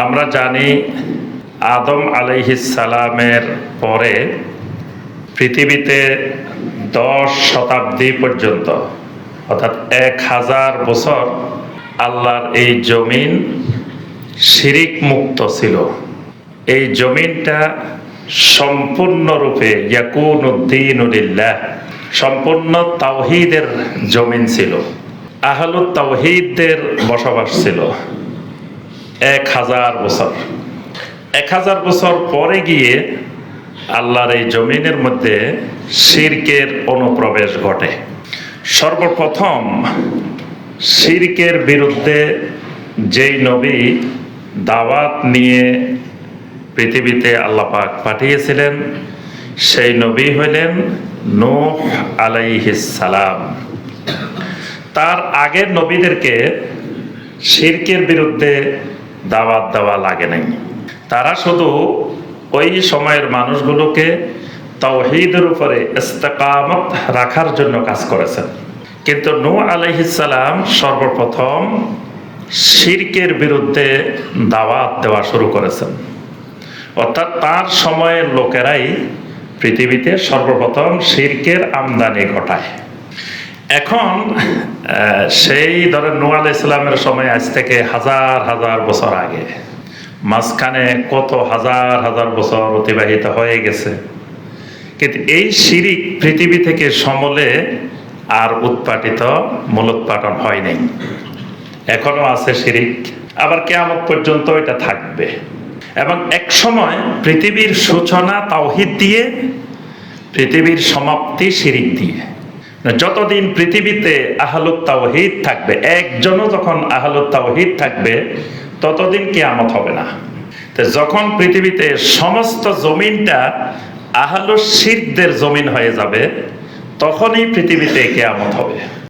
আমরা জানি আদম আলাইহিস সালামের পরে পৃথিবীতে 10 শতাব্দী পর্যন্ত অর্থাৎ 1000 বছর আল্লাহর এই জমিন শিরিক মুক্ত ছিল। এই জমিনটা সম্পূর্ণরূপে ইয়াকুনুদ্দীনু লিল্লাহ, সম্পূর্ণ তাওহীদের জমিন ছিল। আহলুত তাওহীদদের বসবাস ছিল 1000 বছর। 1000 বছর পরে গিয়ে আল্লাহর এই জমিনের মধ্যে শিরকের অনুপ্রবেশ ঘটে। সর্বপ্রথম শিরকের বিরুদ্ধে যেই নবী দাওয়াত নিয়ে পৃথিবীতে আল্লাহ পাক পাঠিয়েছিলেন সেই নবী হইলেন নূহ আলাইহিস সালাম। তার আগের নবীদেরকে শিরকের বিরুদ্ধে দাওয়াত দেওয়া লাগে নাই। তারা শুধু ওই সময়ের মানুষগুলোকে তাওহীদের উপরে ইস্তেকামত রাখার জন্য কাজ করেছেন। কিন্তু নূহ আলাইহিস সালাম সর্বপ্রথম শিরকের বিরুদ্ধে দাওয়াত দেওয়া শুরু করেছেন। অর্থাৎ তার সময়ের লোকেরাই পৃথিবীতে সর্বপ্রথম শিরকের আমদানি ঘটায়। এখন সেই ধরেন নূহ আলাইহিস সালামের সময় আজ থেকে হাজার হাজার বছর আগে, মাঝখানে কত হাজার হাজার বছর অতিবাহিত হয়ে গেছে, কিন্তু এই শিরিক পৃথিবী থেকে সমূলে আর মূলোৎপাটন হয় নাই। এখনো আছে শিরিক, আবার কিয়ামত পর্যন্ত এটা থাকবে। এবং এক সময় পৃথিবীর সূচনা তাওহীদ দিয়ে, পৃথিবীর সমাপ্তি শিরিক দিয়ে। যতদিন পৃথিবীতে আহলুত তাওহীদ থাকবে, একজনও যখন আহলুত তাওহীদ থাকবে ততদিন কিয়ামত হবে না। তো যখন পৃথিবীতে সমস্ত জমিনটা আহলুশ শিরকদের জমিন হয়ে যাবে তখনই পৃথিবীতে কিয়ামত হবে।